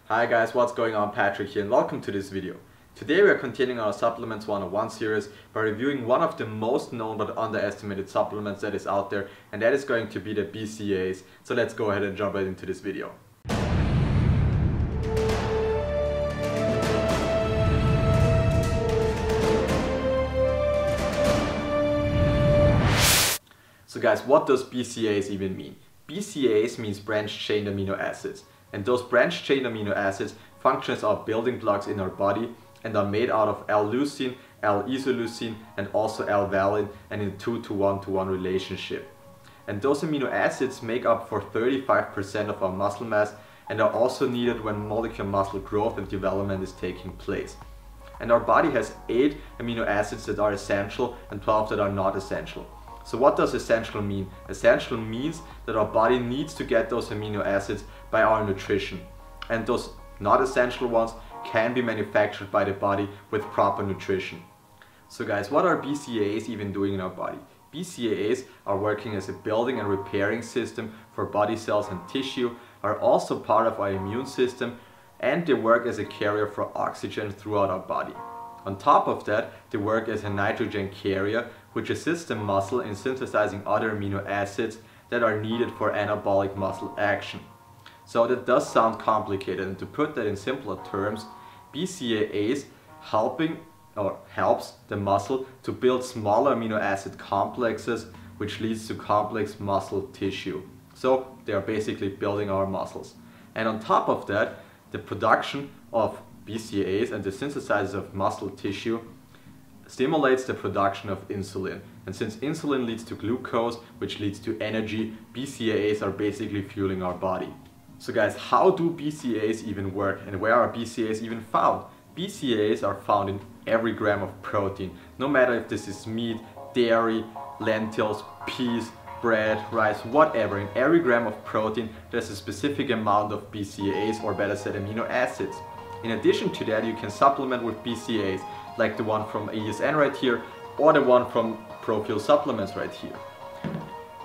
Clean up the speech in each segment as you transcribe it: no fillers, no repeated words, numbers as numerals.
Hi guys, what's going on? Patrick here and welcome to this video. Today we are continuing our Supplements 101 series by reviewing one of the most known but underestimated supplements that is out there, and that is going to be the BCAAs. So let's go ahead and jump right into this video. So guys, what does BCAAs even mean? BCAAs means branched chain amino acids. And those branched chain amino acids function as our building blocks in our body and are made out of L-leucine, L-isoleucine and also L-valine, and in a 2-to-1-to-1 relationship. And those amino acids make up for 35% of our muscle mass and are also needed when molecular muscle growth and development is taking place. And our body has 8 amino acids that are essential and 12 that are not essential. So what does essential mean? Essential means that our body needs to get those amino acids by our nutrition. And those not essential ones can be manufactured by the body with proper nutrition. So guys, what are BCAAs even doing in our body? BCAAs are working as a building and repairing system for body cells and tissue, are also part of our immune system, and they work as a carrier for oxygen throughout our body. On top of that, they work as a nitrogen carrier, which assists the muscle in synthesizing other amino acids that are needed for anabolic muscle action. So that does sound complicated, and to put that in simpler terms, BCAAs helps the muscle to build smaller amino acid complexes, which leads to complex muscle tissue. So they are basically building our muscles. And on top of that, the production of BCAAs and the synthesis of muscle tissue stimulates the production of insulin. And since insulin leads to glucose, which leads to energy, BCAAs are basically fueling our body. So guys, how do BCAAs even work, and where are BCAAs even found? BCAAs are found in every gram of protein, no matter if this is meat, dairy, lentils, peas, bread, rice, whatever. In every gram of protein there's a specific amount of BCAAs, or better said amino acids. In addition to that, you can supplement with BCAAs, like the one from ESN right here, or the one from Profil Supplements right here.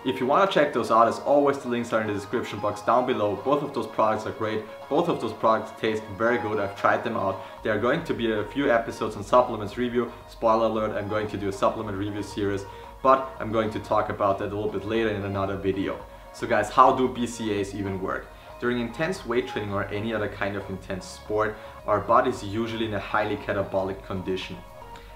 If you want to check those out, as always, the links are in the description box down below. Both of those products are great. Both of those products taste very good. I've tried them out. There are going to be a few episodes on supplements review. Spoiler alert, I'm going to do a supplement review series, but I'm going to talk about that a little bit later in another video. So guys, how do BCAAs even work? During intense weight training or any other kind of intense sport, our body is usually in a highly catabolic condition.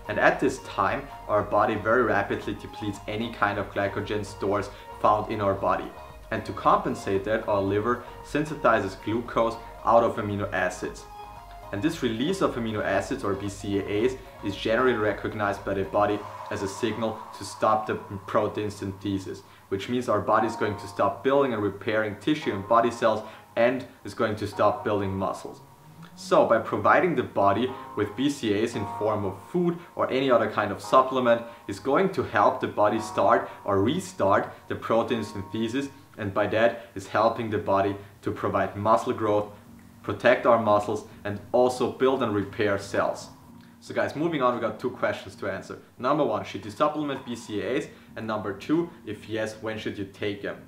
And at this time, our body very rapidly depletes any kind of glycogen stores found in our body. And to compensate that, our liver synthesizes glucose out of amino acids. And this release of amino acids, or BCAAs, is generally recognized by the body as a signal to stop the protein synthesis, which means our body is going to stop building and repairing tissue and body cells and is going to stop building muscles. So by providing the body with BCAAs in form of food or any other kind of supplement is going to help the body start or restart the protein synthesis, and by that is helping the body to provide muscle growth, protect our muscles, and also build and repair cells. So guys, moving on, we got 2 questions to answer. Number 1, should you supplement BCAAs? And number 2, if yes, when should you take them?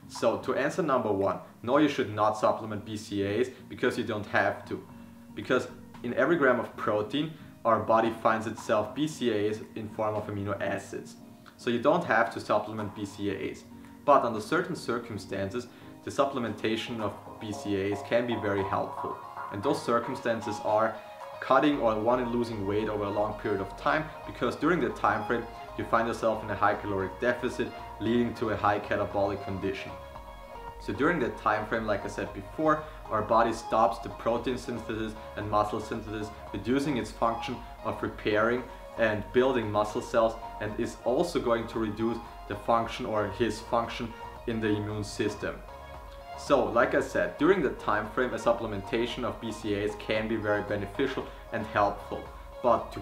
So to answer number 1, no, you should not supplement BCAAs because you don't have to. Because in every gram of protein, our body finds itself BCAAs in form of amino acids. So you don't have to supplement BCAAs. But under certain circumstances, the supplementation of BCAAs can be very helpful. And those circumstances are cutting or losing weight over a long period of time, because during that time frame you find yourself in a high caloric deficit, leading to a high catabolic condition. So during that time frame, like I said before, our body stops the protein synthesis and muscle synthesis, reducing its function of repairing and building muscle cells, and is also going to reduce the function or his function in the immune system. So, like I said, during that time frame, a supplementation of BCAAs can be very beneficial and helpful. But to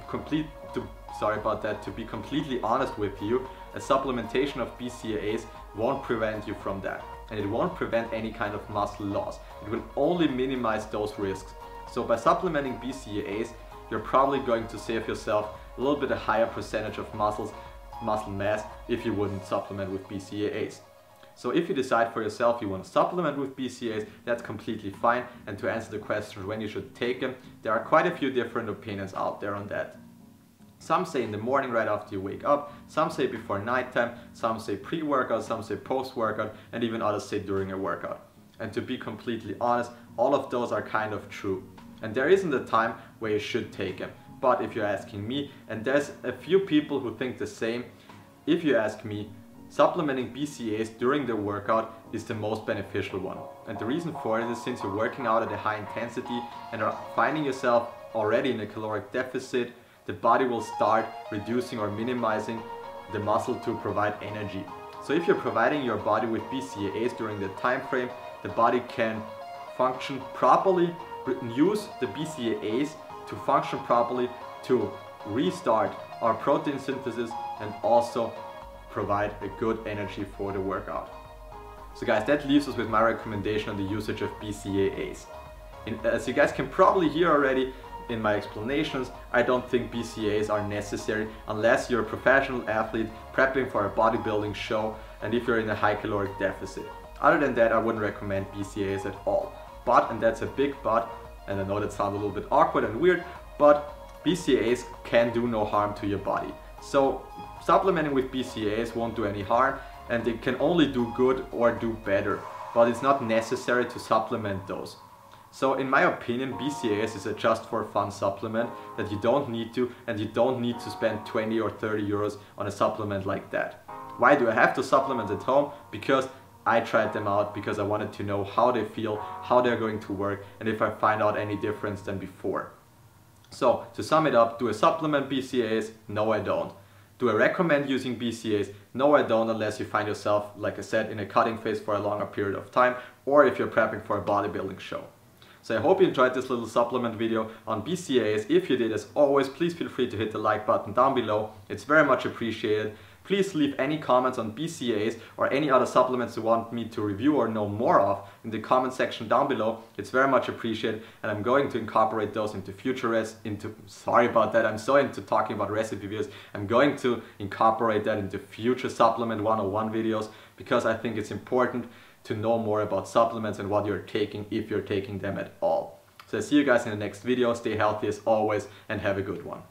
be completely honest with you, a supplementation of BCAAs won't prevent you from that. And it won't prevent any kind of muscle loss. It will only minimize those risks. So by supplementing BCAAs, you're probably going to save yourself a little bit a higher percentage of muscle mass if you wouldn't supplement with BCAAs. So if you decide for yourself you want to supplement with BCAAs, that's completely fine. And to answer the question when you should take them, there are quite a few different opinions out there on that. Some say in the morning right after you wake up, some say before nighttime, some say pre-workout, some say post-workout, and even others say during a workout. And to be completely honest, all of those are kind of true. And there isn't a time where you should take them. But if you're asking me, and there's a few people who think the same, if you ask me, supplementing BCAAs during the workout is the most beneficial one. And the reason for it is since you're working out at a high intensity and are finding yourself already in a caloric deficit, the body will start reducing or minimizing the muscle to provide energy. So if you're providing your body with BCAAs during the time frame, the body can function properly, use the BCAAs to function properly to restart our protein synthesis and also provide a good energy for the workout. So guys, that leaves us with my recommendation on the usage of BCAAs. As you guys can probably hear already in my explanations, I don't think BCAAs are necessary unless you're a professional athlete prepping for a bodybuilding show and if you're in a high caloric deficit. Other than that, I wouldn't recommend BCAAs at all. But, and that's a big but, and I know that sounds a little bit awkward and weird, but BCAAs can do no harm to your body. So supplementing with BCAAs won't do any harm, and they can only do good or do better, but it's not necessary to supplement those. So in my opinion, BCAAs is a just for fun supplement that you don't need to, and you don't need to spend 20 or 30 euros on a supplement like that. Why do I have to supplement at home? Because I tried them out, because I wanted to know how they feel, how they're going to work, and if I find out any difference than before. So to sum it up, do I supplement BCAAs? No, I don't. Do I recommend using BCAAs? No, I don't, unless you find yourself, like I said, in a cutting phase for a longer period of time, or if you're prepping for a bodybuilding show. So I hope you enjoyed this little supplement video on BCAAs. If you did, as always, please feel free to hit the like button down below. It's very much appreciated. Please leave any comments on BCAAs or any other supplements you want me to review or know more of in the comment section down below. It's very much appreciated, and I'm going to incorporate those into future sorry about that, I'm so into talking about recipe videos. I'm going to incorporate that into future supplement 101 videos because I think it's important to know more about supplements and what you're taking if you're taking them at all. So I see you guys in the next video. Stay healthy as always and have a good one.